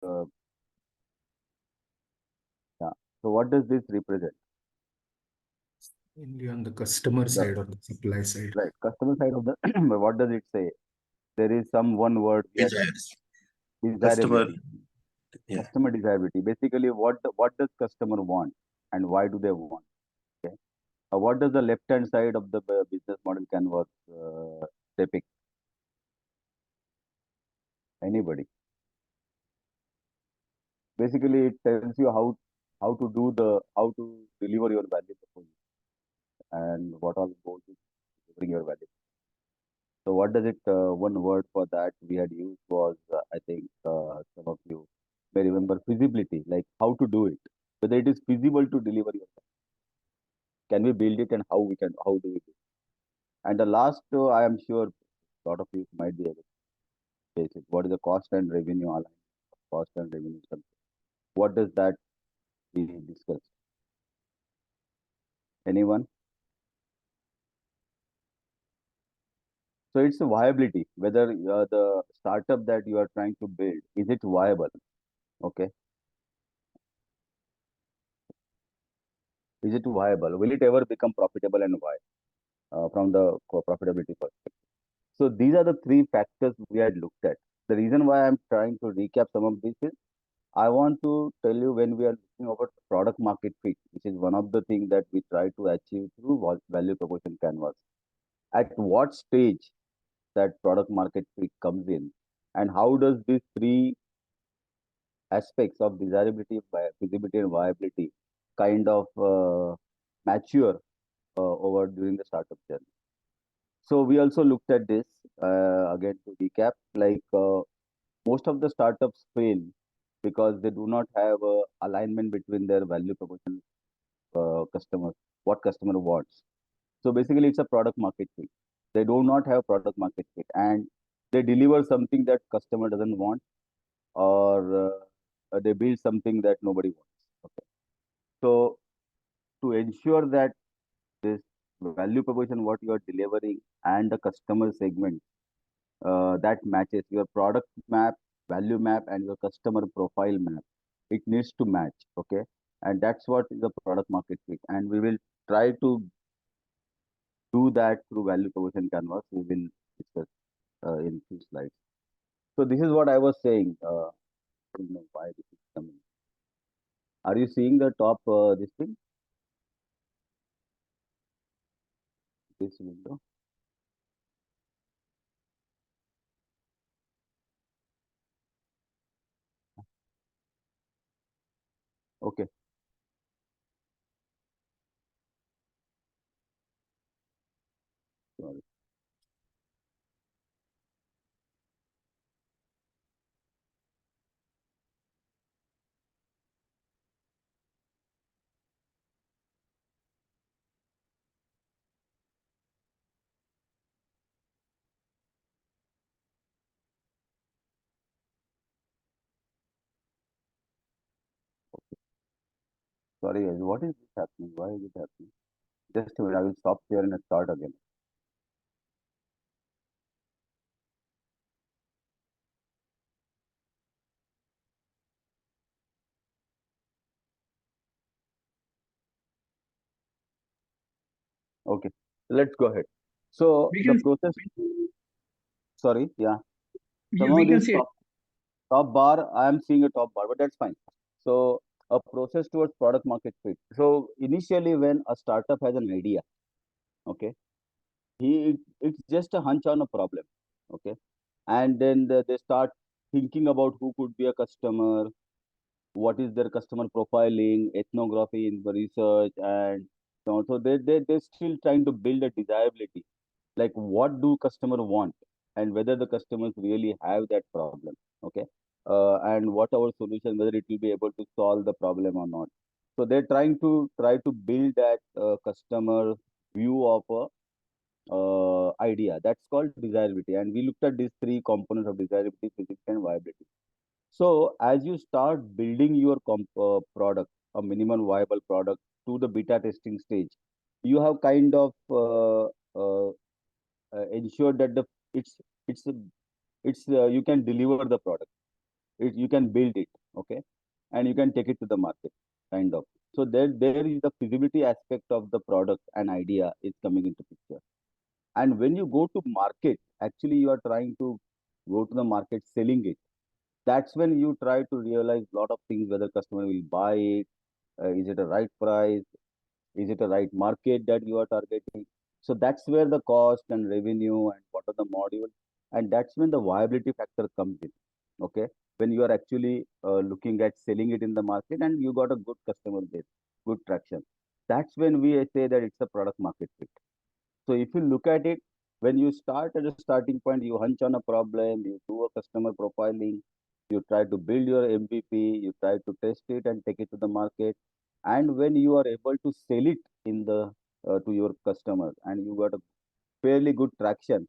uh, yeah. So what does this represent? Mainly on the customer The side or the supply side. right customer side of the what does it say? There is some one word we had Desires. Customer. desirability. Yeah. Customer desirability. Basically, what does customer want and why do they want? Okay. What does the left hand side of the business model canvas depict? Anybody? Basically, it tells you how to deliver your value proposition and what are the goals to delivering your value. So what does it? One word for that we had used was I think some of you may remember feasibility, like how to do it, whether it is feasible to deliver your value. Can we build it and how do we do it? And the last, I am sure a lot of you might be able to face it. What is the cost and revenue alignment? Cost and revenue structure. What does that we discussed? Anyone? So it's a viability, whether the startup that you are trying to build, is it viable? Okay. Is it viable? Will it ever become profitable and why? From the profitability perspective. So these are the three factors we had looked at. The reason why I'm trying to recap some of this is I want to tell you when we are looking about product market fit, which is one of the things that we try to achieve through value proposition canvas. At what stage that product market fit comes in, and how does these three aspects of desirability, feasibility, and viability kind of mature over during the startup journey. So we also looked at this again to recap, like most of the startups fail because they do not have alignment between their value proposition customers, what customer wants. So basically, it's a product market fit. They do not have product market fit, and they deliver something that customer doesn't want, or they build something that nobody wants. Okay. So to ensure that this value proposition, what you are delivering, and the customer segment that matches your product map, value map, and your customer profile map, it needs to match. Okay. And that's what is the product market fit. And we will try to do that through value proposition canvas. We will discuss in few slides. So this is what I was saying. I don't know why this is coming. Are you seeing the top this thing? This window? Okay. Sorry. Sorry, guys. What is this happening? Why is it happening? Just a minute. I will stop here and start again. Okay. Let's go ahead. So We the can process. Sorry. Yeah. we Somehow can this say top bar, I am seeing a top bar, but that's fine. So a process towards product market fit. So initially, when a startup has an idea, okay, it's just a hunch on a problem, okay, and then they start thinking about who could be a customer, what is their customer profiling, ethnography in the research, and so they're still trying to build a desirability, like what do customer want and whether the customers really have that problem, okay, and what our solution, whether it will be able to solve the problem or not. So they're try to build that customer view of a idea. That's called desirability, and we looked at these three components of desirability, physics, and viability. So as you start building your product, a minimum viable product, to the beta testing stage, you have kind of ensured that the it's it's you can deliver the product. You can build it, okay, and you can take it to the market, kind of. So there is the feasibility aspect of the product and idea is coming into picture. And when you go to market, actually you are trying to go to the market selling it. That's when you try to realize a lot of things, whether customer will buy it, is it a right price, is it a right market that you are targeting. So that's where the cost and revenue and what are the modules, and that's when the viability factor comes in. Okay, when you are actually looking at selling it in the market and you got a good customer base, good traction, that's when we say that it's a product market fit. So if you look at it, when you start at a starting point, you hunch on a problem, you do a customer profiling, you try to build your MVP, you try to test it and take it to the market. And when you are able to sell it in the to your customers and you got a fairly good traction,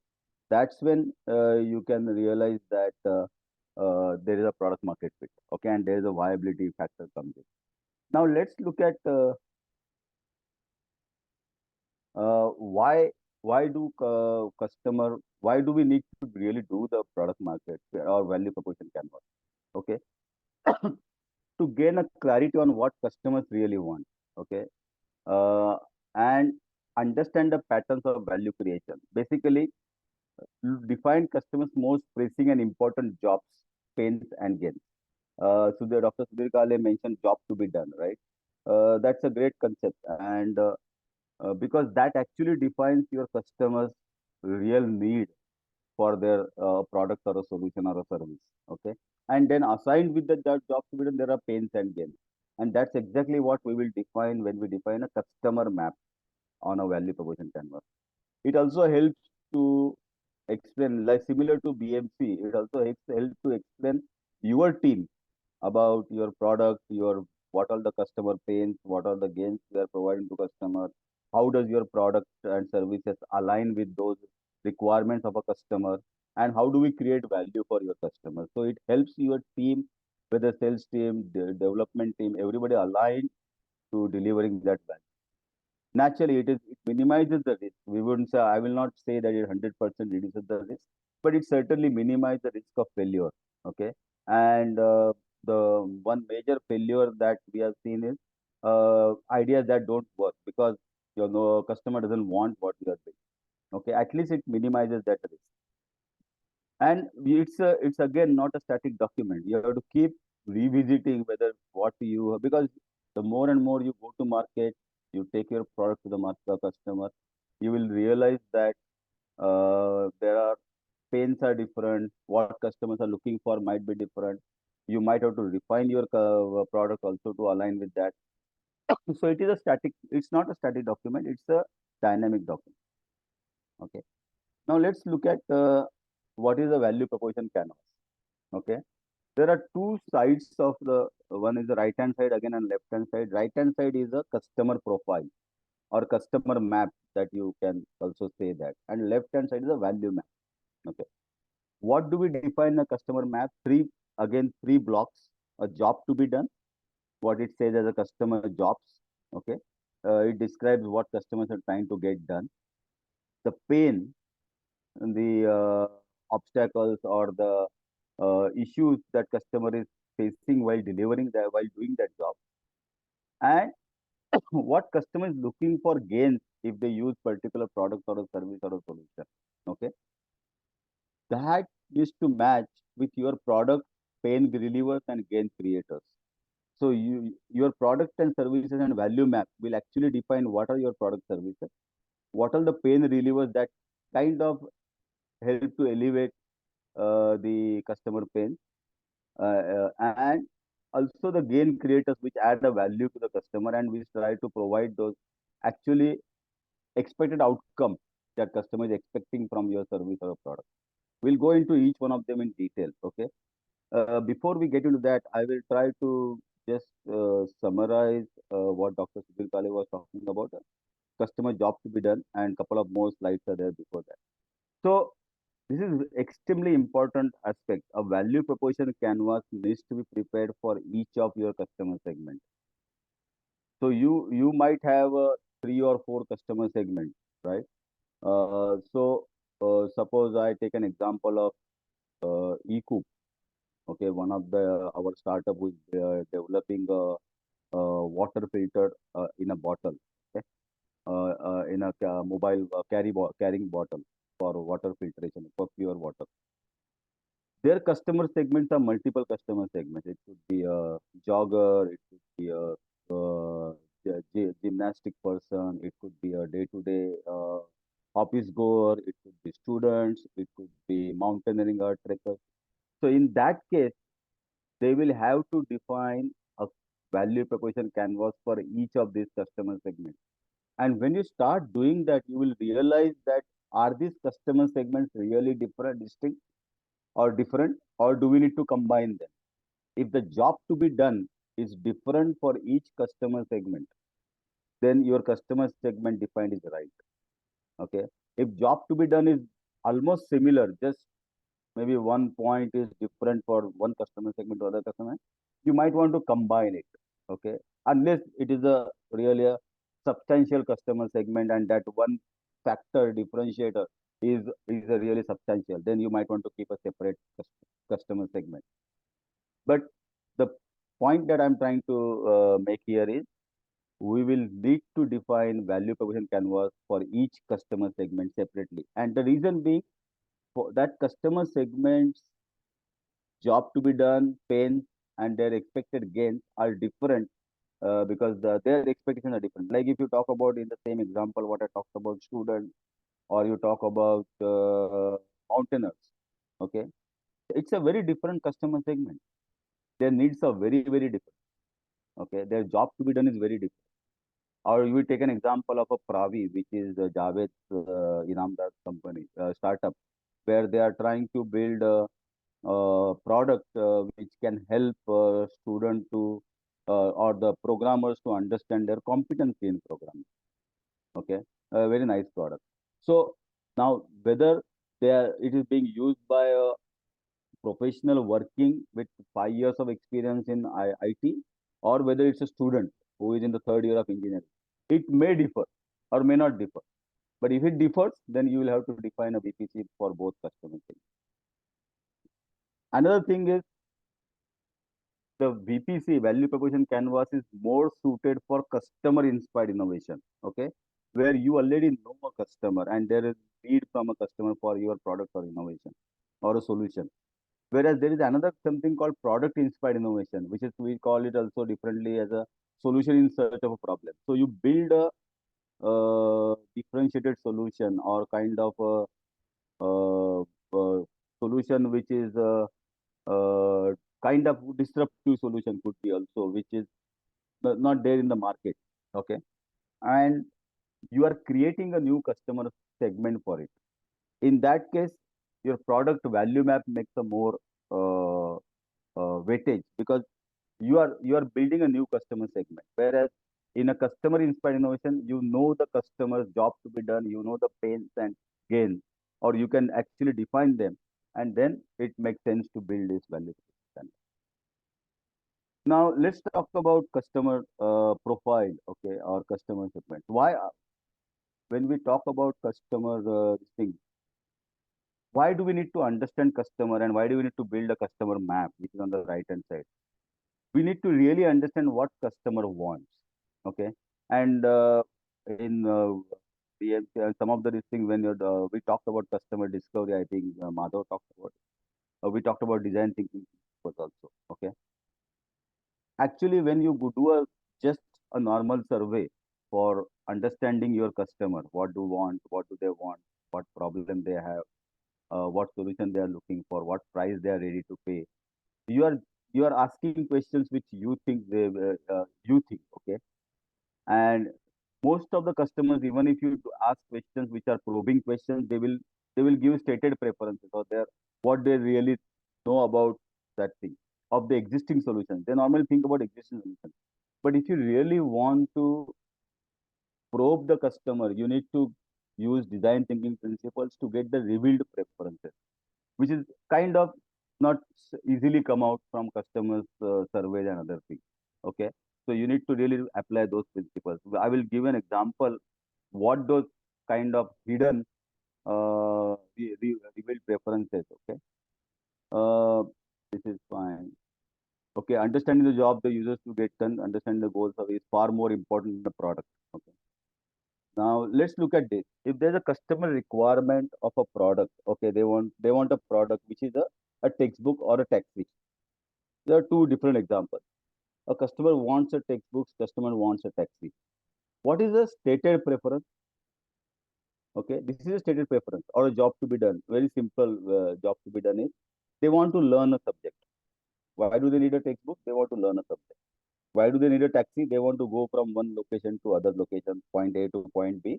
that's when you can realize that there is a product market fit. Okay, and there is a viability factor comes in. Now let's look at why do customer why do we need to really do the product market or value proposition canvas? Okay, to gain a clarity on what customers really want. Okay, uh, and understand the patterns of value creation. Basically, define customers' most pressing and important jobs, pains, and gains. So the Dr. Sudhir Kale mentioned job to be done, right? That's a great concept, and because that actually defines your customer's real need for their product or a solution or a service. Okay, and then assigned with that job to be done, there are pains and gains, and that's exactly what we will define when we define a customer map on a value proposition canvas. It also helps to explain, like similar to BMC, it also helps to explain your team about your product, your what are the customer pains, what are the gains we are providing to customer, how does your product and services align with those requirements of a customer, and how do we create value for your customer. So it helps your team, whether sales team, the development team, everybody aligned to delivering that value. Naturally, it minimizes the risk. We wouldn't say, I will not say that it 100% reduces the risk, but it certainly minimizes the risk of failure. Okay, and the one major failure that we have seen is ideas that don't work because your customer doesn't want what you are doing. Okay, at least it minimizes that risk. And it's again not a static document. You have to keep revisiting whether what you, because the more and more you go to market, you take your product to the market customer, you will realize that there are pains are different, what customers are looking for might be different. You might have to refine your product also to align with that. So it's not a static document, it's a dynamic document. Okay, now let's look at what is the value proposition canvas. Okay, there are two sides of the one is the right hand side again and left hand side. Right hand side is a customer profile or customer map, that you can also say that, and left hand side is a value map. Okay, what do we define a customer map? Three blocks: a job to be done, what it says as a customer jobs. Okay, it describes what customers are trying to get done. The pain, the obstacles or the issues that customer is facing while delivering that, while doing that job, and what customer is looking for gains if they use particular product or a service or a solution. Okay, that is to match with your product pain relievers and gain creators. So your product and services and value map will actually define what are your product services, what are the pain relievers that kind of help to elevate the customer pain, and also the gain creators which add a value to the customer and which try to provide those actually expected outcome that customer is expecting from your service or product. We'll go into each one of them in detail. Okay. Before we get into that, I will try to just summarize what Dr. Sudhir Kale was talking about. Customer job to be done, and couple of more slides are there before that. So this is extremely important aspect. A value proposition canvas needs to be prepared for each of your customer segment. So you might have three or four customer segments, right? So suppose I take an example of e Okay, one of the our startup was developing a water filter in a bottle. Okay, in a mobile carrying bottle for water filtration for pure water. Their customer segments are multiple customer segments. It could be a jogger, it could be a gymnastic person, it could be a day-to-day office goer, it could be students, it could be mountaineering or trekkers. So in that case, they will have to define a value proposition canvas for each of these customer segments. And when you start doing that, you will realize that are these customer segments really different, distinct, or different, or do we need to combine them? If the job to be done is different for each customer segment, then your customer segment defined is right. Okay. If job to be done is almost similar, just maybe one point is different for one customer segment to other customer, you might want to combine it. Okay. Unless it is a really a substantial customer segment and that one factor differentiator is a really substantial, then you might want to keep a separate customer segment. But the point that I'm trying to make here is we will need to define value proposition canvas for each customer segment separately. And the reason being for that customer segment's job to be done, pains, and their expected gains are different because their expectations are different. Like if you talk about in the same example, what I talked about students, or you talk about mountaineers, okay, it's a very different customer segment. Their needs are very, very different. Okay, their job to be done is very different. Or you will take an example of a Pravi, which is Javed's Inamdar company, startup, where they are trying to build a product which can help student to or the programmers to understand their competency in programming. Okay, a very nice product. So now whether it is being used by a professional working with 5 years of experience in IT, or whether it's a student who is in the third year of engineering. It may differ or may not differ. But if it differs, then you will have to define a VPC for both customers. Another thing is the VPC value proposition canvas is more suited for customer inspired innovation. Okay, where you already know a customer and there is need from a customer for your product or innovation or a solution. Whereas there is another something called product inspired innovation, which is we call it also differently as a solution in search of a problem. So you build a differentiated solution or kind of a, solution which is kind of disruptive solution could be also, which is not there in the market. Okay, and you are creating a new customer segment for it. In that case, your product value map makes a more uh, weightage because you are building a new customer segment. Whereas in a customer inspired innovation, you know the customer's job to be done, you know the pains and gains, or you can actually define them, and then it makes sense to build this value proposition. Now let's talk about customer profile, okay, or customer segment. Why when we talk about customer thing, why do we need to understand customer and why do we need to build a customer map, which is on the right hand side? We need to really understand what customer wants. Okay, and in some of the this thing when we talked about customer discovery, I think Madhav talked about. We talked about design thinking was also okay. Actually, when you do a just a normal survey for understanding your customer, what do want, what do they want, what problem they have, what solution they are looking for, what price they are ready to pay, you are you are asking questions which you think you think, okay, and most of the customers, even if you ask questions which are probing questions, they will give stated preferences or their what they really know about that thing of the existing solutions. They normally think about existing solutions. But if you really want to probe the customer, you need to use design thinking principles to get the revealed preferences, which is kind of not easily come out from customers surveys and other things. Okay, so you need to really apply those principles. I will give an example what those kind of hidden revealed preferences. Okay, uh, This is fine. Okay, understanding the job the users to get done, understanding the goals of is far more important than the product. Okay. Now let's look at this. If there's a customer requirement of a product, okay, they want a product which is a textbook or a taxi. There are two different examples. A customer wants a textbook, customer wants a taxi. What is the stated preference? Okay, this is a stated preference or a job to be done. Very simple job to be done is they want to learn a subject. Why do they need a textbook? They want to learn a subject. Why do they need a taxi? They want to go from one location to other location, point A to point B,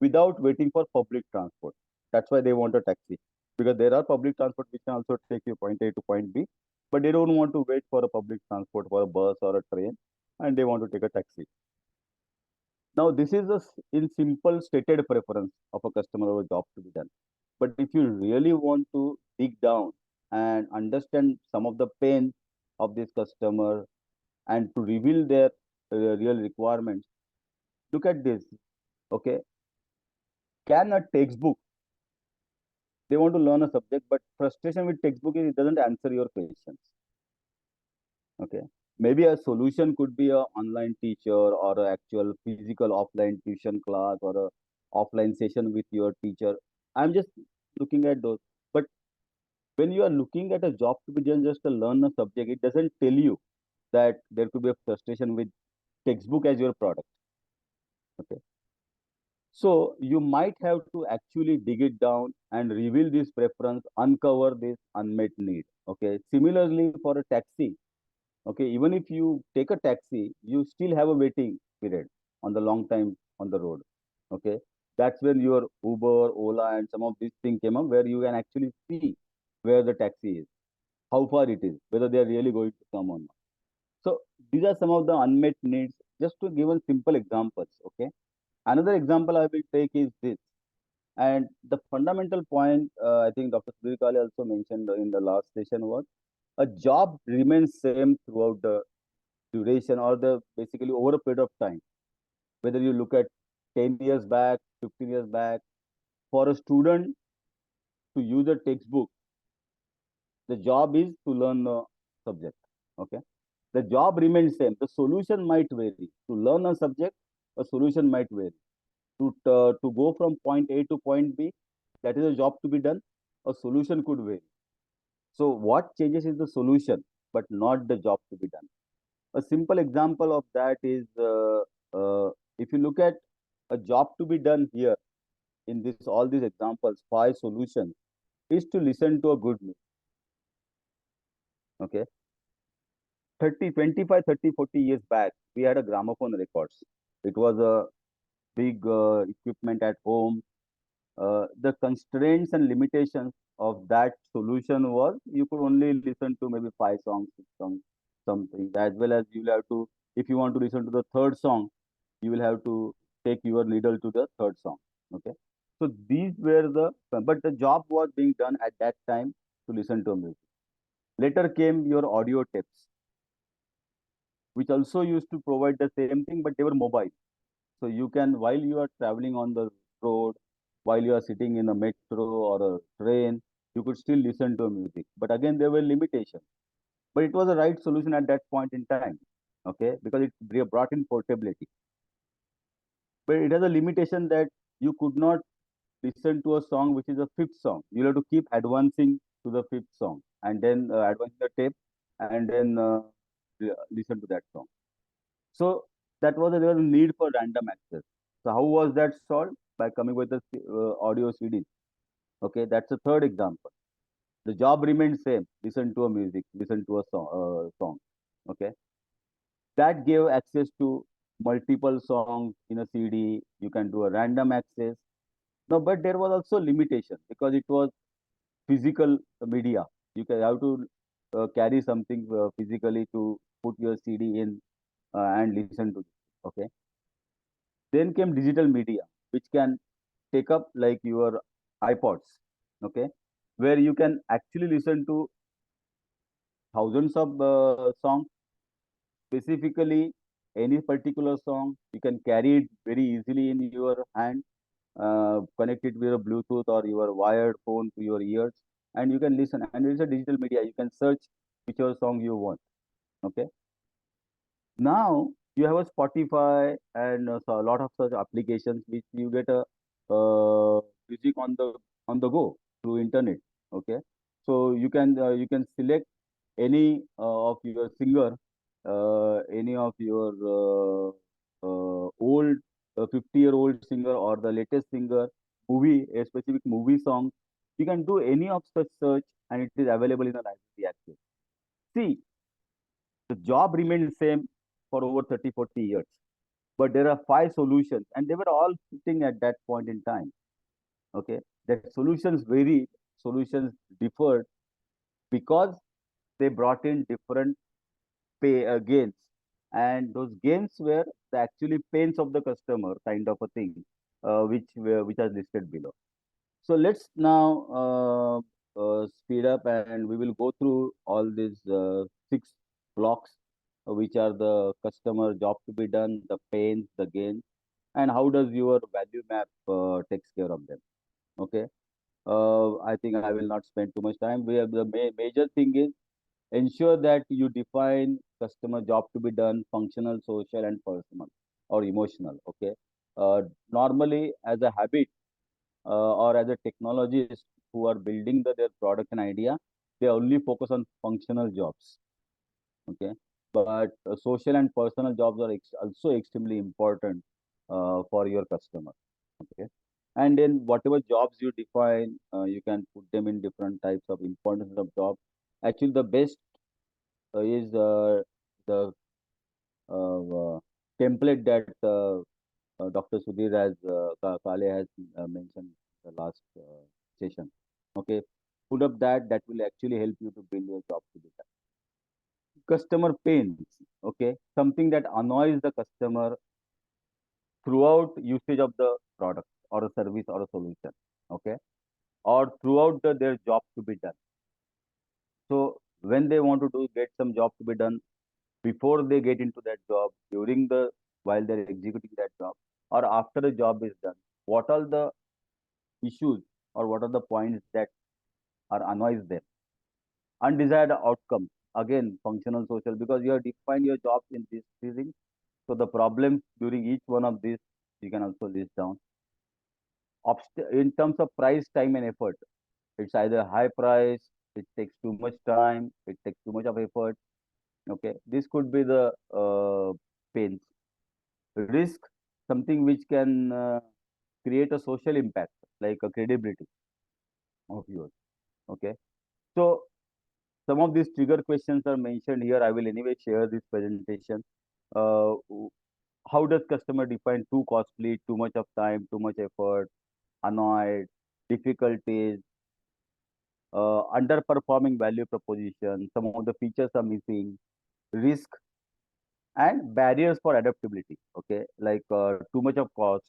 without waiting for public transport. That's why they want a taxi. Because there are public transport which can also take you point A to point B, but they don't want to wait for a public transport, for a bus or a train, and they want to take a taxi. Now, this is in simple stated preference of a customer or a job to be done. But if you really want to dig down and understand some of the pain of this customer and to reveal their real requirements, look at this. Okay, can a textbook, they want to learn a subject, but frustration with textbook is it doesn't answer your questions. Okay, maybe a solution could be a online teacher or a actual physical offline tuition class or a offline session with your teacher. I'm just looking at those. But when you are looking at a job to be done just to learn a subject, it doesn't tell you that there could be a frustration with textbook as your product. Okay. So you might have to actually dig it down and reveal this preference, uncover this unmet need. Okay. Similarly, for a taxi, okay, even if you take a taxi, you still have a waiting period on the long time on the road. Okay. That's when your Uber, Ola, and some of these things came up where you can actually see where the taxi is, how far it is, whether they are really going to come or not. So these are some of the unmet needs. Just to give a simple examples. Okay. Another example I will take is this. And the fundamental point, I think Dr. Sudhir Kale also mentioned in the last session was a job remains same throughout the duration or the basically over a period of time. Whether you look at 10 years back, 15 years back, for a student to use a textbook, the job is to learn the subject. Okay. The job remains same. The solution might vary. To learn a subject, a solution might vary. To go from point A to point B, that is a job to be done. A solution could vary. So what changes is the solution, but not the job to be done. A simple example of that is if you look at a job to be done here in this all these examples, 5 solutions is to listen to a good music. Okay. 30, 25, 30, 40 years back, we had a gramophone records. It was a big equipment at home. The constraints and limitations of that solution was you could only listen to maybe 5 songs, 6 songs, something. As well as you will have to, if you want to listen to the third song, you will have to take your needle to the third song. Okay. So these were but the job was being done at that time to listen to music. Later came your audio tapes, which also used to provide the same thing, but they were mobile. So you can, while you are traveling on the road, while you are sitting in a metro or a train, you could still listen to music. But again, there were limitations. But it was the right solution at that point in time, okay, because it brought in portability. But it has a limitation that you could not listen to a song which is a fifth song. You have to keep advancing to the fifth song and then advance the tape and then listen to that song. So that was there was a need for random access. So how was that solved? By coming with the audio CDs. Okay, that's the third example. The job remained same. Listen to a music, listen to a song. Okay, that gave access to multiple songs in a CD. You can do a random access. No, but there was also limitation because it was physical media. You can have to carry something physically to put your CD in and listen to it. Okay. Then came digital media, which can take up like your iPods, okay, where you can actually listen to thousands of songs, specifically any particular song. You can carry it very easily in your hand, connect it with a Bluetooth or your wired phone to your ears, and you can listen. And it's a digital media. You can search whichever song you want. Okay. Now you have a Spotify and so a lot of such applications which you get a music on the go through internet. Okay, so you can select any of your singer, any of your old 50-year-old singer or the latest singer, movie, a specific movie song. You can do any of such search and it is available in the library access. See, the job remained same for over 30, 40 years. But there are five solutions, and they were all fitting at that point in time. Okay, that solutions varied, solutions differed because they brought in different pay gains, and those gains were the actually pains of the customer, kind of a thing, which are listed below. So let's now speed up and we will go through all these six blocks, which are the customer job to be done, the pains, the gains, and how does your value map takes care of them. Okay. I think I will not spend too much time. We have the major thing is ensure that you define customer job to be done, functional, social, and personal or emotional. Okay. Normally, as a habit, or as a technologist who are building their product and idea, they only focus on functional jobs. Okay, but social and personal jobs are also extremely important for your customer. Okay, and then whatever jobs you define, you can put them in different types of importance of job. Actually, the best is the template that Dr. Sudhir has Kale has mentioned the last session. Okay, put up that will actually help you to build your job to be done. Customer pains. Okay, something that annoys the customer throughout usage of the product or a service or a solution. Okay, or throughout their job to be done. So when they want to get some job to be done before they get into that job, during the while they're executing that job, or after the job is done, what are the issues or what are the points that are annoys them? Undesired outcomes, again functional, social, because you have defined your jobs in these three things. So the problems during each one of these you can also list down. In terms of price, time, and effort, it's either high price, it takes too much time, it takes too much of effort. Okay, this could be the pains. Risk, something which can create a social impact, like a credibility of yours. Okay, so some of these trigger questions are mentioned here. I will anyway share this presentation. Uh, how does customer define too costly, too much of time, too much effort, annoyed, difficulties, underperforming value proposition, some of the features are missing, risk, and barriers for adaptability. Okay, like too much of cost,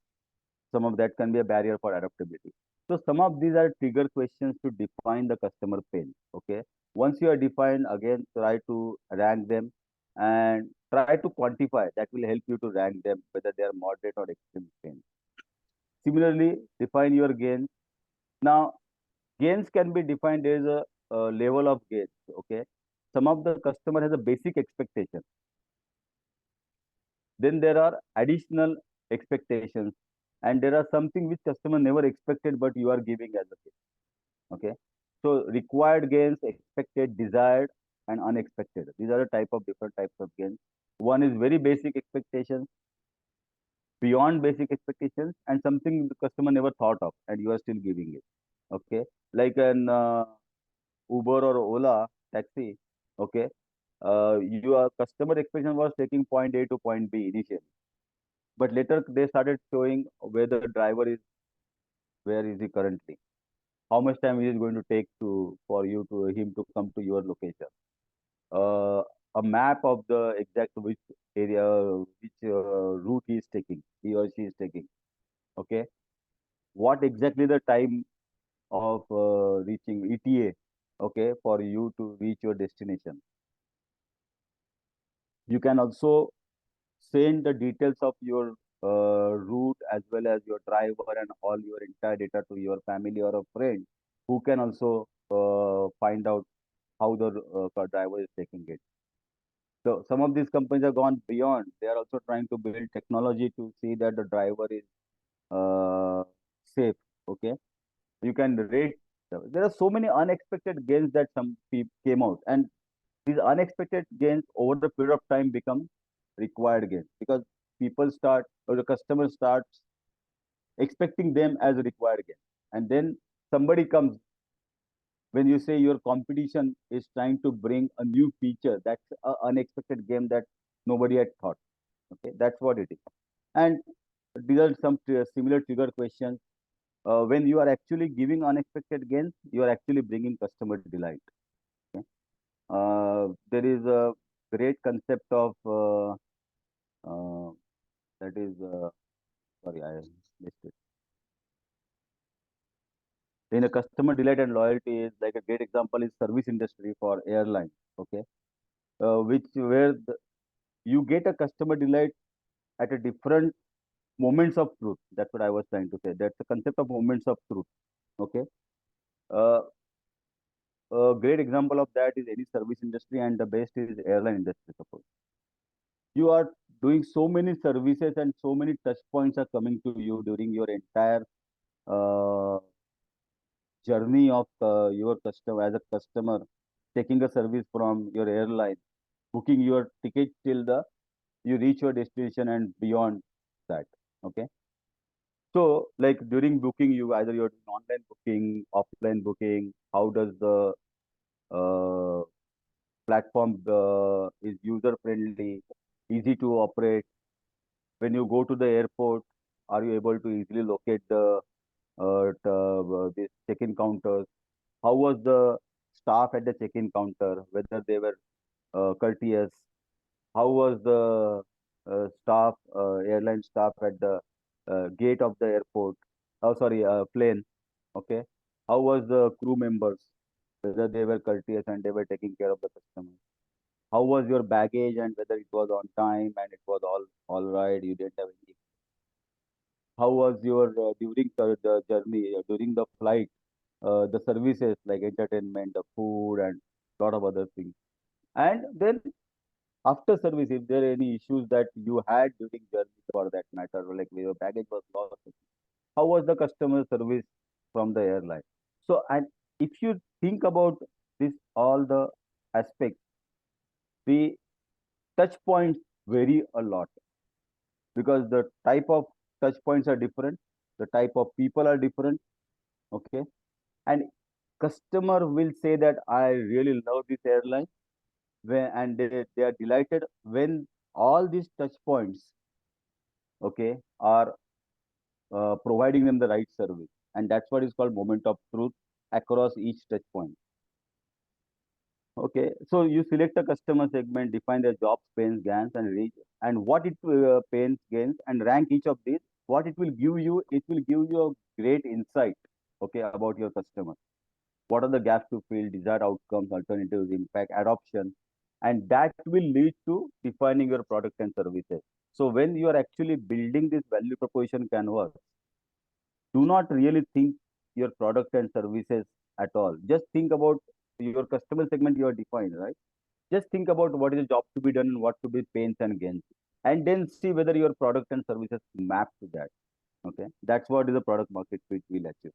some of that can be a barrier for adaptability. So some of these are trigger questions to define the customer pain. Okay. Once you are defined, again, try to rank them and try to quantify. That will help you to rank them whether they are moderate or extreme pain. Similarly, define your gains. Now, gains can be defined as a level of gains. Okay. Some of the customer has a basic expectation. Then there are additional expectations, and there are something which customer never expected, but you are giving as a gift. Okay, so required gains, expected, desired, and unexpected. These are the different types of gains. One is very basic expectations, beyond basic expectations, and something the customer never thought of, and you are still giving it. Okay, like an Uber or Ola taxi. Okay, your customer expectation was taking point A to point B initially, but later they started showing where the driver is, where is he currently, how much time he is going to take to for you to him to come to your location. Uh, a map of the exact which area, which route he is taking, he or she is taking. Okay, what exactly the time of reaching ETA. Okay, for you to reach your destination. You can also send the details of your route as well as your driver and all your entire data to your family or a friend who can also find out how the driver is taking it. So some of these companies have gone beyond. They are also trying to build technology to see that the driver is uh, safe. Okay, you can rate. There are so many unexpected gains that some people came out, and these unexpected gains over the period of time become required gains because people start or the customer starts expecting them as a required gain, and then somebody comes when you say your competition is trying to bring a new feature. That's an unexpected game that nobody had thought. Okay, that's what it is. And these are some similar trigger questions. When you are actually giving unexpected gains, you are actually bringing customer delight. Okay? There is a great concept of uh, that is sorry, I missed it. In a customer delight and loyalty is like a great example is service industry for airlines. Okay, which where you get a customer delight at a different moments of truth. That's what I was trying to say. That's the concept of moments of truth. Okay. Uh, a great example of that is any service industry, and the best is airline industry. Suppose you are doing so many services and so many touch points are coming to you during your entire uh, journey of your customer as a customer, taking a service from your airline, booking your ticket till the you reach your destination and beyond that. Okay. So, like during booking, you either you're doing online booking, offline booking. How does the uh, platform is user friendly, easy to operate? When you go to the airport, are you able to easily locate the this check-in counters? How was the staff at the check-in counter? Whether they were courteous? How was the staff, airline staff at the gate of the airport? Oh, sorry, plane. Okay. How was the crew members? Whether they were courteous and they were taking care of the customer. How was your baggage and whether it was on time and it was all right? You didn't have any. How was your during the journey, during the flight, the services like entertainment, the food, and lot of other things. And then after service, if there are any issues that you had during journey for that matter, or like your baggage was lost, how was the customer service from the airline? So, and if you think about this, all the aspects, the touch points vary a lot because the type of touch points are different, the type of people are different. Okay, and customer will say that I really love this airline, and they are delighted when all these touch points, okay, are providing them the right service. And that's what is called moment of truth across each touch point. Okay, so you select a customer segment, define their jobs, pains, gains, and reach, and what it pains, gains, and rank each of these. What it will give you a great insight, okay, about your customer. What are the gaps to fill, desired outcomes, alternatives, impact, adoption, and that will lead to defining your product and services. So when you are actually building this value proposition canvas, do not really think your product and services at all. Just think about your customer segment you are defined, right? Just think about what is the job to be done and what to be pains and gains, and then see whether your product and services map to that. Okay, that's what is the product market fit will achieve.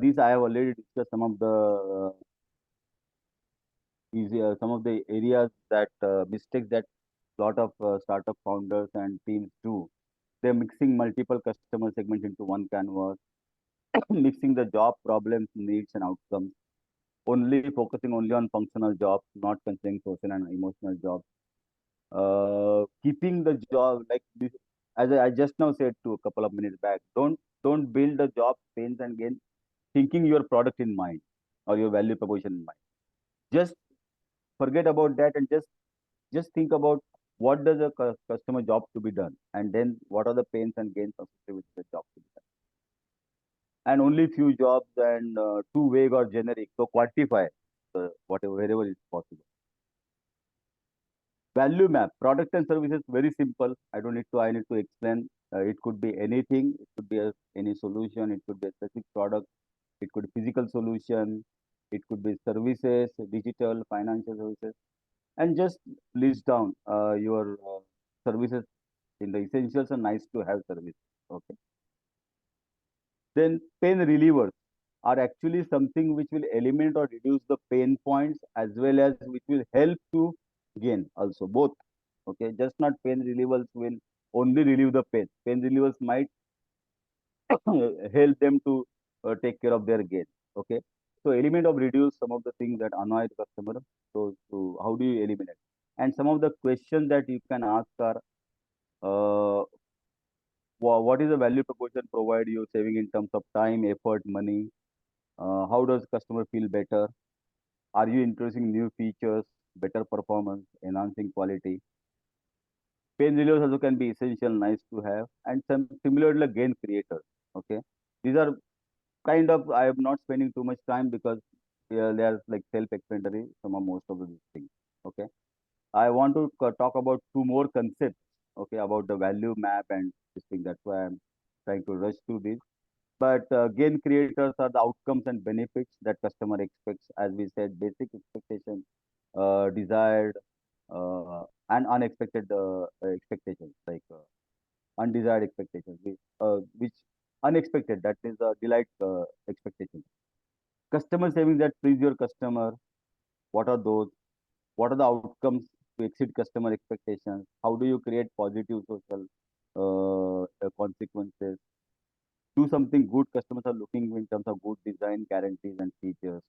These I have already discussed some of the some of the areas that mistakes that lot of startup founders and teams do. They're mixing multiple customer segments into one canvas, mixing the job problems, needs, and outcomes, only focusing only on functional jobs, not considering social and emotional jobs. Keeping the job like this, as I just now said to a couple of minutes back, don't build the job pains and gains thinking your product in mind or your value proposition in mind. Just forget about that and just think about what does a customer job to be done, and then what are the pains and gains associated with the job to be done. And only few jobs and too vague or generic. So quantify whatever wherever is possible. Value map, product and services, very simple. I need to explain. It could be anything. It could be any solution. It could be a specific product. It could be physical solution. It could be services, digital, financial services, and just list down your services in the essentials and nice to have service. Okay. Then pain relievers are actually something which will eliminate or reduce the pain points as well as which will help to gain also both. Okay, just not pain relievers will only relieve the pain. Pain relievers might help them to take care of their gain. Okay, so eliminate or reduce some of the things that annoy the customer. So how do you eliminate? And some of the questions that you can ask are, what is the value proposition provide you saving in terms of time, effort, money? How does customer feel better? Are you introducing new features, better performance, enhancing quality? Pain relievers also can be essential, nice to have, and some similarly gain creators. Okay, these are kind of I am not spending too much time because they are like self-explanatory. Some of most of these things. Okay, I want to talk about two more concepts. Okay, about the value map and this thing. That's why I'm trying to rush through this. But gain creators are the outcomes and benefits that customer expects. As we said, basic expectation, desired, and unexpected expectations, like undesired expectations, which unexpected, that is delight expectations. Customer savings that please your customer, what are those? What are the outcomes to exceed customer expectations? How do you create positive social consequences? Do something good customers are looking in terms of good design, guarantees, and features.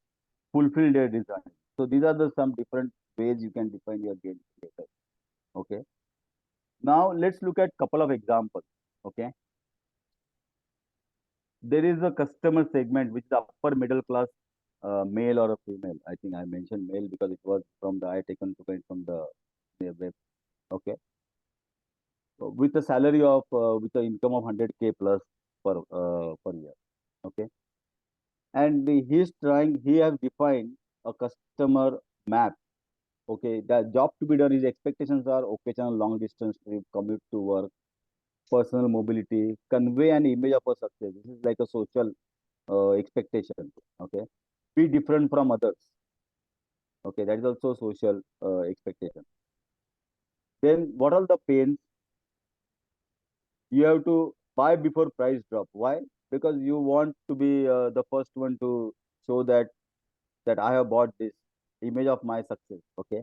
Fulfill their design. So these are the some different ways you can define your gain creator. Okay. Now let's look at couple of examples. Okay. There is a customer segment which is upper middle class, male or a female. I think I mentioned male because it was from the I taken to it from the web. Okay. So with a salary of with an income of 100K plus per year. Okay. And he has defined a customer map. Okay, the job to be done, his expectations are occasional long distance trip, commute to work, personal mobility, convey an image of a success. This is like a social expectation. Okay, be different from others. Okay, that is also social expectation. Then what are the pains? You have to buy before price drop. Why? Because you want to be the first one to show that I have bought this image of my success. Okay,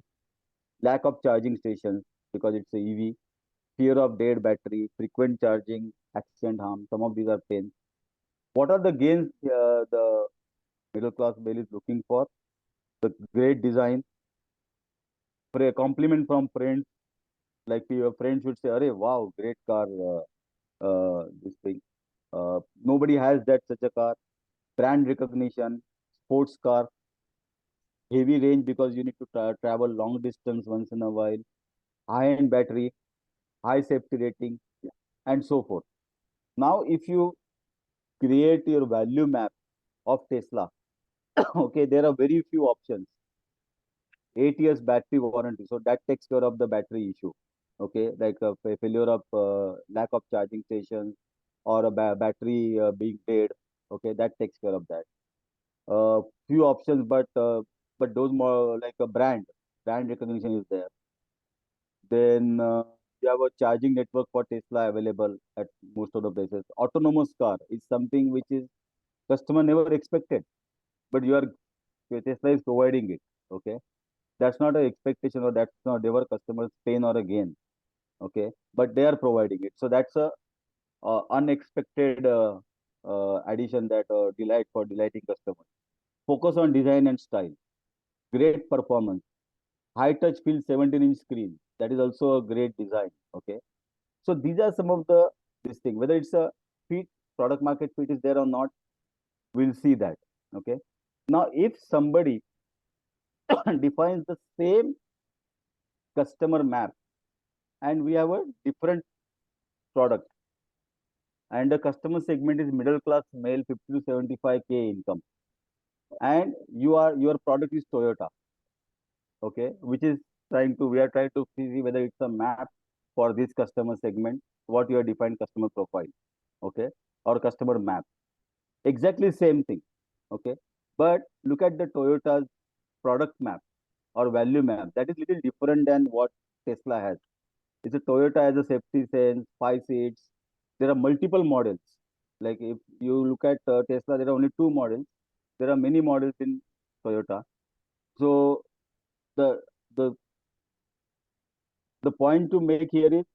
lack of charging stations because it's a EV, fear of dead battery, frequent charging, accident harm. Some of these are pains. What are the gains the middle class male is looking for? The great design, compliment from friends. Like your friends would say, "Arey, wow, great car, this thing." Nobody has that such a car. Brand recognition, sports car, heavy range because you need to travel long distance once in a while, high-end battery, high safety rating, and so forth. Now, if you create your value map of Tesla, okay, there are very few options. 8 years battery warranty, so that takes care of the battery issue. Okay, like a failure of lack of charging stations or a battery being dead. Okay, that takes care of that. Few options, but those more like a brand recognition is there. Then you have a charging network for Tesla available at most of the places. Autonomous car is something which is customer never expected, but Tesla is providing it. Okay, that's not an expectation or that's not their customers pain or a gain. Okay, but they are providing it. So that's a unexpected addition that delight for delighting customers. Focus on design and style. Great performance. High touch feel 17-inch screen. That is also a great design. Okay. So these are some of the this thing. Whether it's a fit, product market fit is there or not, we'll see that. Okay. Now, if somebody defines the same customer map and we have a different product and the customer segment is middle class male 50 to 75K income and your product is Toyota, okay, which is we are trying to see whether it's a map for this customer segment, what your defined customer profile, okay, or customer map. Exactly same thing. Okay. But look at the Toyota's product map or value map. That is little different than what Tesla has. It's a Toyota has a safety sense, 5 seats. There are multiple models. Like if you look at Tesla, there are only two models. There are many models in Toyota. So the the the point to make here is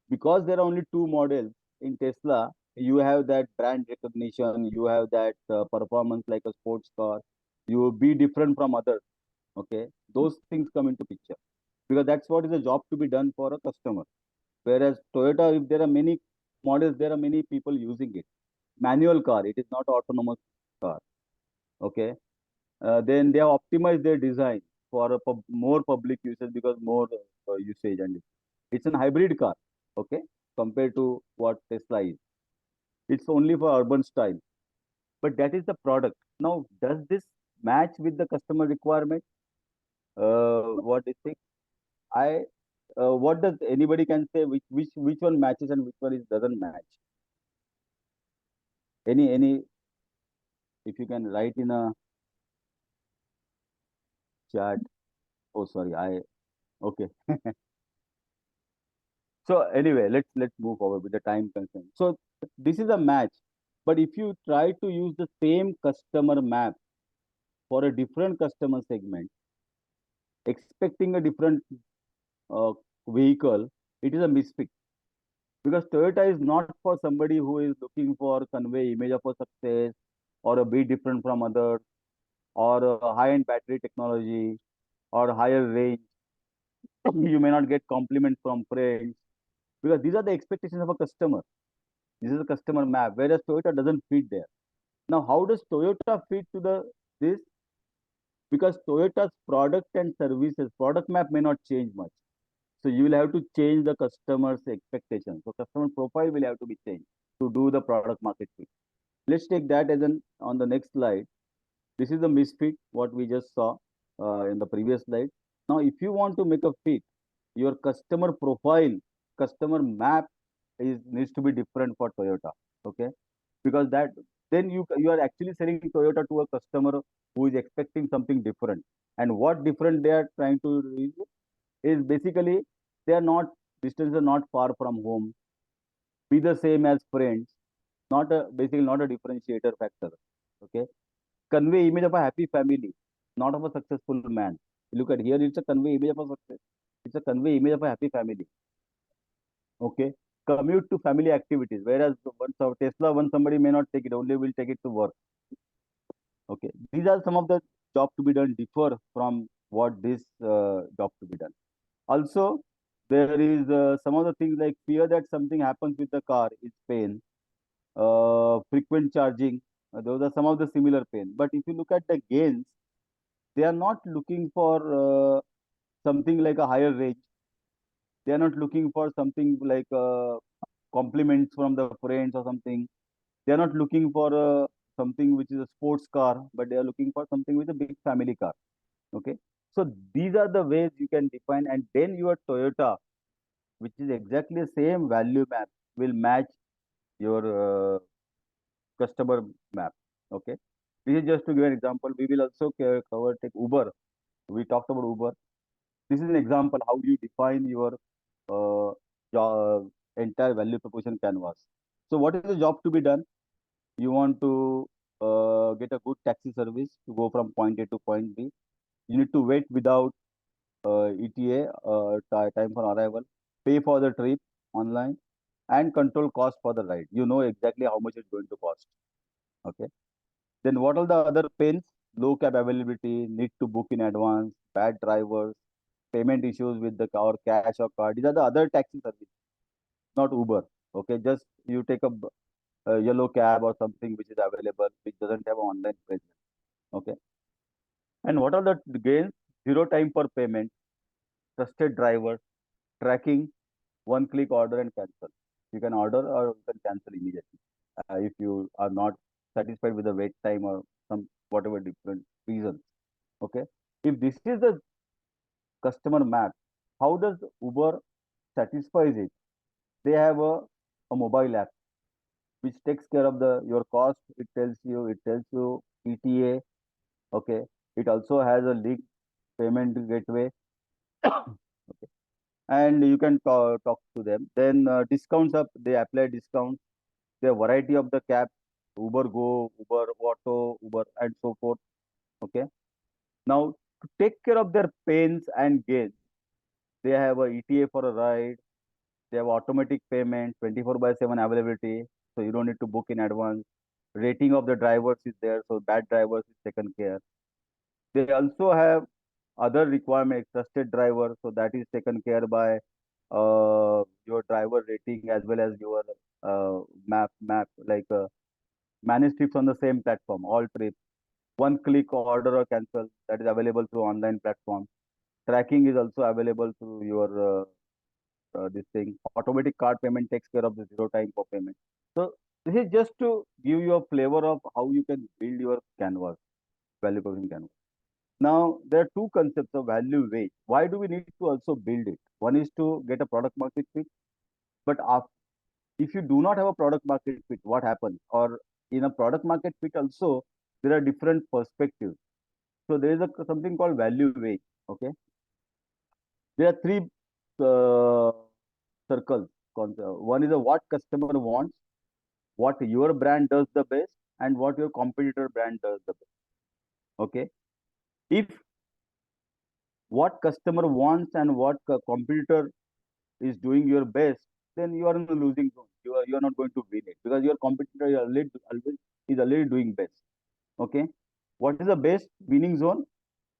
because there are only two models in Tesla, you have that brand recognition, you have that performance like a sports car. You will be different from others. Okay, those things come into picture because that's what is a job to be done for a customer. Whereas Toyota, if there are many models, there are many people using it. Manual car, it is not autonomous car. Okay, then they have optimized their design for a more public usage because more usage and it's an hybrid car. Okay, compared to what Tesla is, it's only for urban style. But that is the product. Now, does this match with the customer requirement? What do you think? I what does anybody can say which one matches and which one is doesn't match? Any if you can write in a chat. Oh, sorry. I okay. So anyway, let's move forward with the time concern. So this is a match, but if you try to use the same customer map for a different customer segment, expecting a different uh, vehicle, it is a misfit because Toyota is not for somebody who is looking for convey image of a success or a bit different from others or a high-end battery technology or higher range. You may not get compliments from friends because these are the expectations of a customer. This is a customer map, whereas Toyota doesn't fit there. Now, how does Toyota fit to the this? Because Toyota's product and services product map may not change much. So you will have to change the customer's expectations. So customer profile will have to be changed to do the product market fit. Let's take that as an on the next slide. This is the misfit what we just saw in the previous slide. Now, if you want to make a fit, your customer profile, customer map is needs to be different for Toyota. Okay, because that then you are actually selling Toyota to a customer who is expecting something different. And what different they are trying to reach is basically they are not distances are not far from home, be the same as friends, not a basically not a differentiator factor. Okay, convey image of a happy family, not of a successful man. Look at here, it's a convey image of a success. It's a convey image of a happy family. Okay, commute to family activities. Whereas once of Tesla, once somebody may not take it, only will take it to work. Okay, these are some of the job to be done differ from what this job to be done. Also, there is some of the things like fear that something happens with the car is pain. Frequent charging, those are some of the similar pain. But if you look at the gains, they are not looking for something like a higher range. They are not looking for something like compliments from the friends or something. They are not looking for something which is a sports car, but they are looking for something with a big family car. Okay, so these are the ways you can define, and then your Toyota, which is exactly the same value map, will match your customer map. Okay, this is just to give an example. We will also cover take Uber. We talked about Uber. This is an example how you define your uh, entire value proposition canvas. So what is the job to be done? You want to get a good taxi service to go from point A to point B. You need to wait without ETA, time for arrival, pay for the trip online, and control cost for the ride. You know exactly how much it's going to cost. Okay. Then what are the other pains? Low cab availability, need to book in advance, bad drivers, payment issues with the car, cash or card. These are the other taxi services, not Uber. Okay, just you take a yellow cab or something which is available, which doesn't have an online presence. Okay, and what are the gains? Zero time for payment, trusted driver, tracking, one click order and cancel. You can order or you can cancel immediately if you are not satisfied with the wait time or some whatever different reasons. Okay, if this is the customer map, how does Uber satisfies it? They have a mobile app which takes care of the your cost. It tells you ETA. Okay, it also has a link payment gateway. Okay, and you can talk to them. Then discounts up, they apply discounts. The variety of the cab, Uber Go, Uber Auto, Uber, and so forth. Okay. Now, to take care of their pains and gains, they have a ETA for a ride. They have automatic payment, 24 by 7 availability. So you don't need to book in advance. Rating of the drivers is there. So bad drivers is taken care. They also have other requirements, trusted driver. So that is taken care by your driver rating as well as your map like manage trips on the same platform, all trips. One click order or cancel that is available through online platform. Tracking is also available through your this thing. Automatic card payment takes care of the zero time for payment. So this is just to give you a flavor of how you can build your canvas, value proposition canvas. Now there are two concepts of value weight. Why do we need to also build it? One is to get a product market fit, but if you do not have a product market fit, what happens? Or in a product market fit also, there are different perspectives. So there is something called value weight. Okay, there are three uh, circles. One is what customer wants, what your brand does the best, and what your competitor brand does the best. Okay, if what customer wants and what competitor is doing your best, then you are in the losing zone. You are not going to win it because your competitor is already doing best. Okay, what is the best winning zone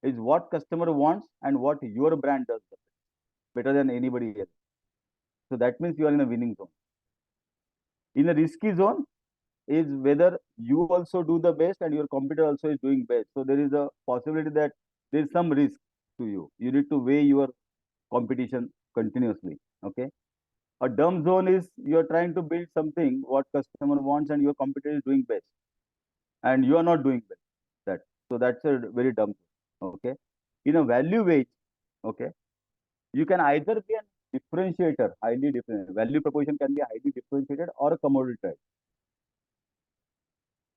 is what customer wants and what your brand does the best, better than anybody else. So that means you are in a winning zone. In a risky zone is whether you also do the best and your competitor also is doing best. So there is a possibility that there is some risk to you. You need to weigh your competition continuously. Okay. A dumb zone is you are trying to build something what customer wants and your competitor is doing best and you are not doing best. That so that's a very dumb zone. Okay. In a value weight, okay, you can either be a differentiator, highly different value proposition can be highly differentiated or a commoditized.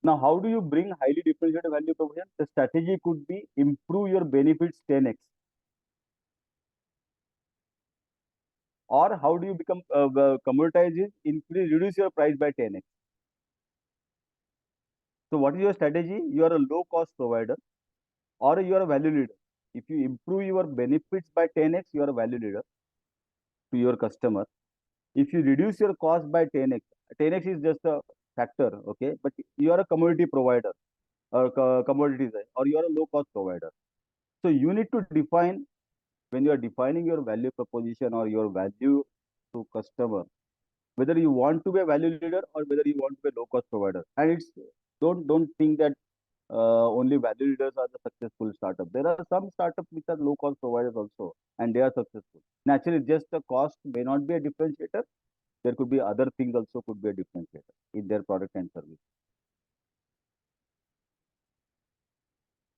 Now, how do you bring highly differentiated value proposition? The strategy could be improve your benefits 10x. Or how do you become commoditize is reduce your price by 10x. So what is your strategy? You are a low cost provider or you are a value leader. If you improve your benefits by 10x, you are a value leader to your customer. If you reduce your cost by 10x, 10x is just a factor, okay? But you are a commodity provider or commodities or you are a low cost provider. So you need to define when you are defining your value proposition or your value to customer, whether you want to be a value leader or whether you want to be a low cost provider. And it's don't think that only value leaders are the successful startup. There are some startups which are low cost providers also, and they are successful. Naturally, just the cost may not be a differentiator. There could be other things also could be a differentiator in their product and service.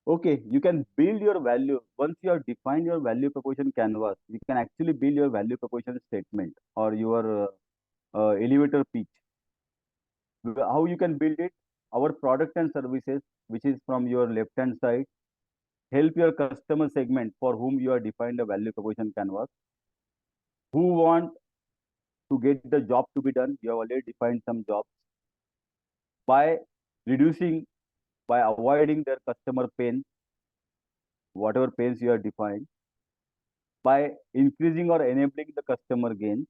Okay, you can build your value. Once you have defined your value proposition canvas, you can actually build your value proposition statement or your elevator pitch. How you can build it? Our product and services, which is from your left hand side, help your customer segment for whom you have defined a value proposition canvas. Who want to get the job to be done? You have already defined some jobs by reducing, by avoiding their customer pain, whatever pains you have defined, by increasing or enabling the customer gain,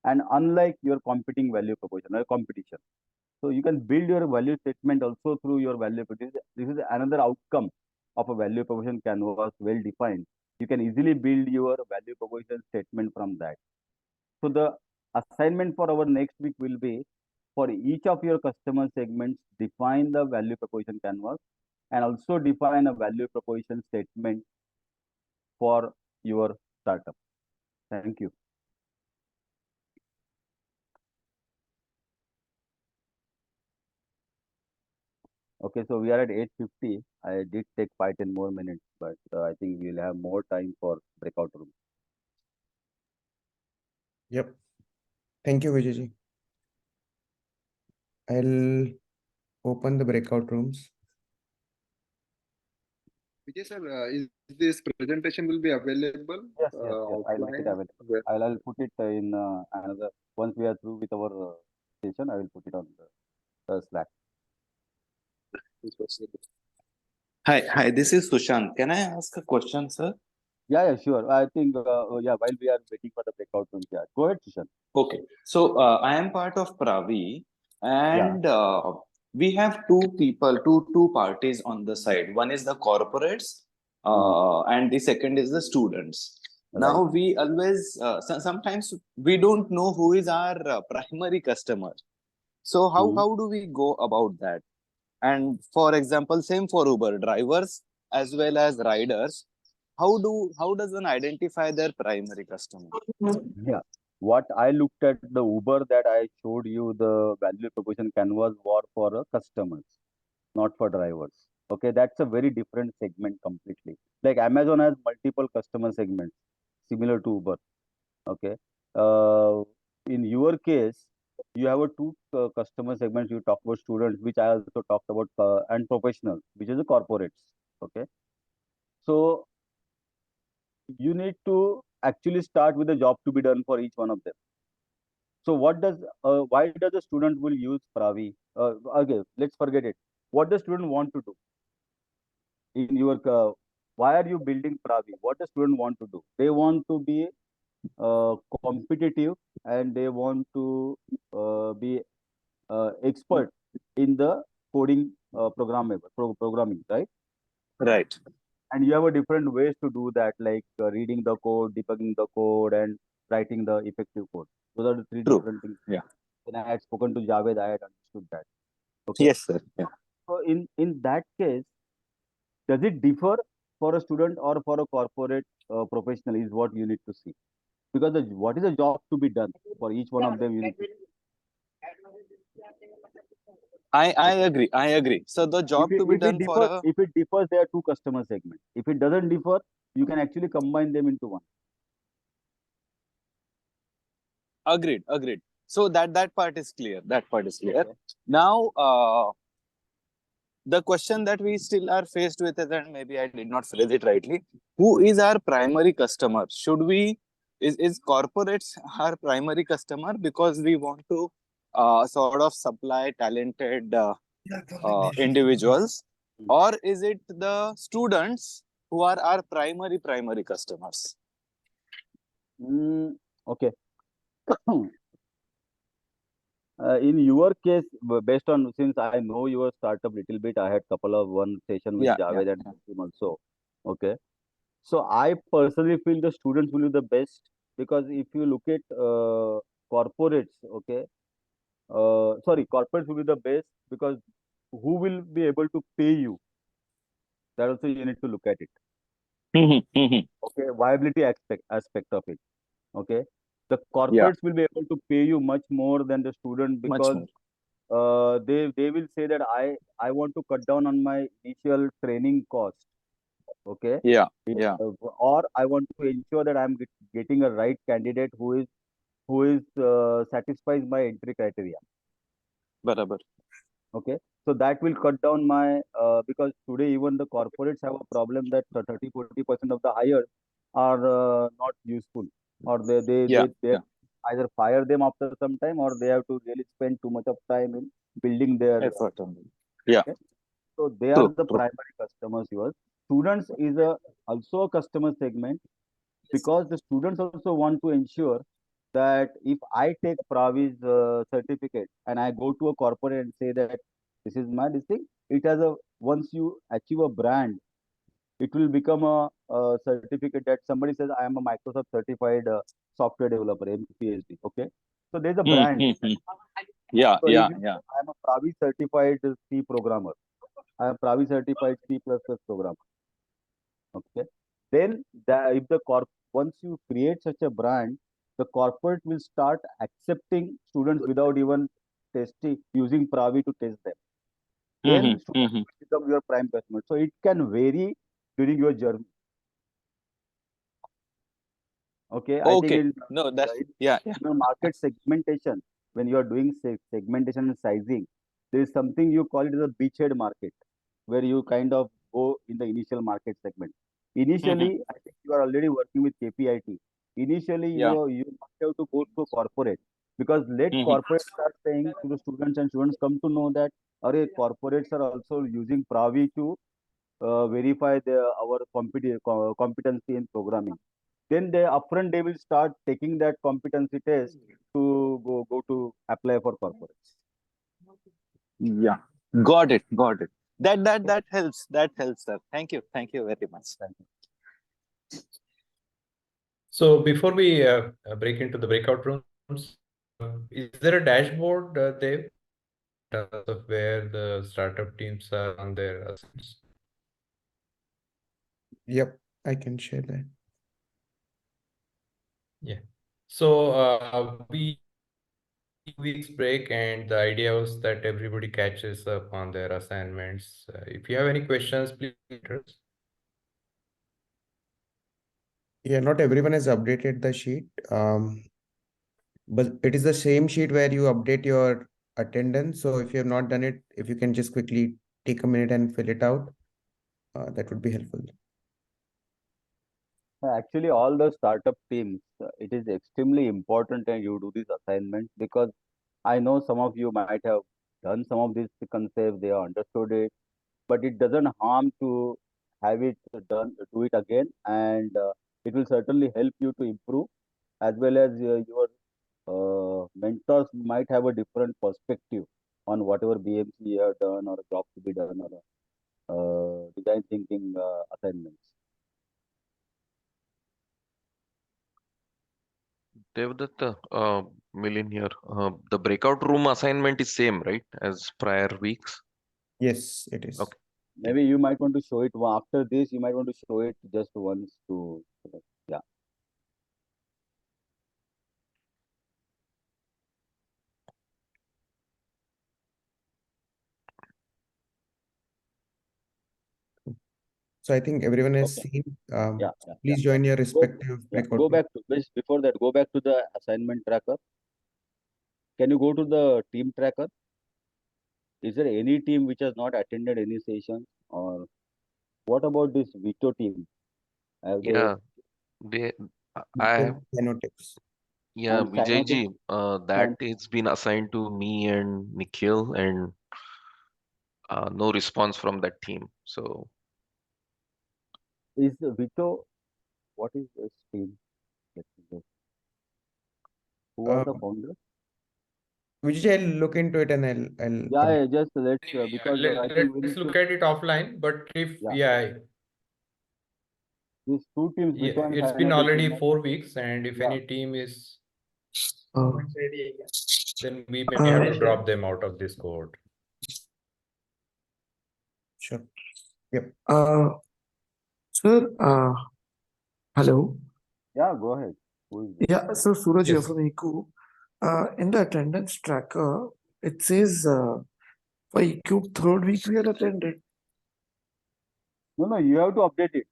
and unlike your competing value proposition or competition. So you can build your value statement also through your value proposition. This is another outcome of a value proposition canvas well defined. You can easily build your value proposition statement from that. So the assignment for our next week will be for each of your customer segments, define the value proposition canvas and also define a value proposition statement for your startup. Thank you. Okay, so we are at 8:50. I did take 5-10 more minutes, but I think we'll have more time for breakout room. Yep. Thank you, Vijay. I'll open the breakout rooms. Vijay sir, is this presentation will be available Yes, I'll make it offline? available. Where- I'll put it in another. Once we are through with our session, I will put it on the Slack. Hi, this is Sushant. Can I ask a question, sir? Yeah, sure. I think while we are waiting for the breakout rooms, yeah. Go ahead, Sushan. Okay. So I am part of Pravi, and we have two parties on the side. One is the corporates, and the second is the students. Now Right. we always sometimes we don't know who is our primary customer. So how do we go about that? And for example, same for Uber drivers as well as riders. How does one identify their primary customer? Yeah. What I looked at the Uber that I showed you the value proposition canvas was for customers, not for drivers. Okay, that's a very different segment completely. Like Amazon has multiple customer segments similar to Uber. Okay. In your case, you have a two customer segments. You talk about students, which I also talked about, and professionals, which is the corporates. Okay. So you need to actually start with the job to be done for each one of them. So why does a student will use Pravi? Okay, let's forget it. What does student want to do in your, why are you building Pravi? What does student want to do? They want to be competitive, and they want to be expert in the coding programming, right? Right. And you have a different ways to do that, like reading the code, debugging the code, and writing the effective code. Those are the three True. different things. Yeah. When I had spoken to Javed, I had understood that. Okay. Yes, sir. Yeah. So in that case, does it differ for a student or for a corporate professional is what you need to see. Because what is the job to be done for each one of them, you need to I agree. I agree. So the job to be done for a if it differs, there are two customer segments. If it doesn't differ, you can actually combine them into one. agreed. So that part is clear. That part is clear. Okay. Now, the question that we still are faced with is, and maybe I did not phrase it rightly, who is our primary customer? Should we is corporates our primary customer because we want to sort of supply talented individuals, or is it the students who are our primary customers? Okay. In your case, based on since I know your startup little bit, I had couple of one session with Yeah. Javed and him also. Okay. So I personally feel the students will be the best, because if you look at corporates, okay, corporates will be the best because who will be able to pay you? That also you need to look at it. Okay, viability aspect of it. Okay, the Yeah, corporates will be able to pay you much more than the student, much because more. they will say that I want to cut down on my initial training cost. Okay. Yeah, It- yeah, or I want to ensure that I'm getting a right candidate who is satisfies my entry criteria. barabar. Okay, so that will cut down my because today even the corporates have a problem that 30-40% of the hires are not useful, or Yeah, they yeah, either fire them after some time, or they have to really spend too much of time in building their effort on it. Yeah, okay. So they are true, the true. primary customers. Yours students is also a customer segment, because the students also want to ensure that if I take Pravi's certificate and I go to a corporate and say that this is my this thing, it has a once you achieve a brand, it will become a certificate that somebody says I am a Microsoft certified software developer, MPhD. Okay, so there's a brand. Yeah, So if yeah, you yeah. say I am a Pravi certified C programmer, I am Pravi certified C++ programmer. Okay, then if the once you create such a brand, the corporate will start accepting students without even testing, using Pravi to test them. Then students will become your prime customer. So it can vary during your journey. Okay, I think Okay. No, that's yeah, yeah. in market segmentation, when you are doing segmentation and sizing, there is something you call it as a beachhead market, where you kind of go in the initial market segment. Initially, I think you are already working with KPIT. Initially, Yeah. you must have to go to corporate, because let corporates start saying to the students, and students come to know that corporates are also using Pravi to verify our competency in programming. Then they upfront they will start taking that competency test to go to apply for corporates. Yeah. Got it. Got it. That helps. That helps, sir. Thank you. Thank you very much. Thank you. So before we break into the breakout rooms, is there a dashboard, Dev, in terms of where the startup teams are on their assets? Yep, I can share that. Yeah. So we 2 weeks break, and the idea was that everybody catches up on their assignments. If you have any questions, please interest. Yeah, not everyone has updated the sheet. But it is the same sheet where you update your attendance. So if you have not done it, if you can just quickly take a minute and fill it out, that would be helpful. Actually, all the startup teams, it is extremely important and you do this assignment, because I know some of you might have done some of these concepts, they have understood it, but it doesn't harm to have it done, do it again, and it will certainly help you to improve, as well as your mentors might have a different perspective on whatever BMC you have done or job to be done or design thinking assignments. Devdatta, Milin here. The breakout room assignment is same, right, as prior weeks? Yes, it is. Okay. Maybe you might want to show it after this. You might want to show it just once to, yeah. So I think everyone has Okay. seen. Yeah. Please join your respective Yeah. breakout Go room. back to before that. Go back to the assignment tracker. Can you go to the team tracker? Is there any team which has not attended any session, or what about this veto team? Have they Yeah, they, I have, Cyanotics. yeah, and Cyanotic Vijayji, that is been assigned to me and Nikhil, and no response from that team. So is the veto? What is this team? Let me go. Who are the founders? Vijay, I'll look into it and I'll Yeah, just let's Anyway, because I think we let's need to. look at it offline. But if Yeah, these two teams, yeah, Vito and it's been Cyanotic, already 4 weeks, and if yeah. any team is, Uh, then we may have to uh, drop them out of this cohort. Sure. Yep. sir, hello. Yeah, go ahead. Who is this? Yeah, so Suraj here Yes. from EQ. In the attendance tracker, it says for EQ third week we are attended. No, you have to update it.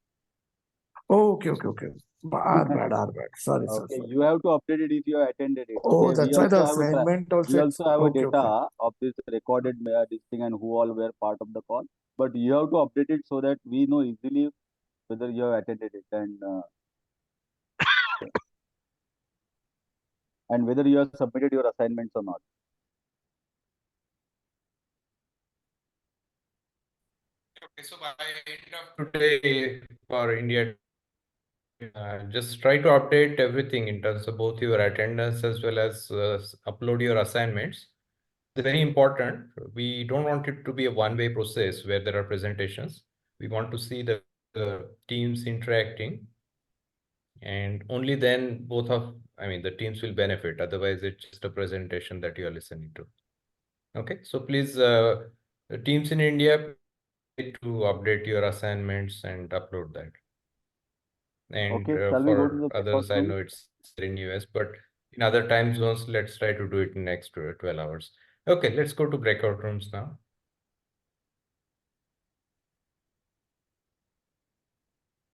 Oh, okay. Our bad. Sorry, Okay, sorry. you have to update it if you have attended it. Oh, Okay, that's why the assignment we also. also have a Okay. data of this recorded this thing and who all were part of the call. But you have to update it so that we know easily whether you have attended it and whether you have submitted your assignments or not. Okay, so by end of today for India, just try to update everything in terms of both your attendance as well as upload your assignments. It's very important. We don't want it to be a one-way process where there are presentations. We want to see the teams interacting, and only then the teams will benefit. Otherwise, it's just a presentation that you are listening to. Okay, so please, the teams in India, to update your assignments and upload that. And Okay, shall we go to the for others, I room? know it's in US, but in other time zones, let's try to do it in next 12 hours. Okay, let's go to breakout rooms now.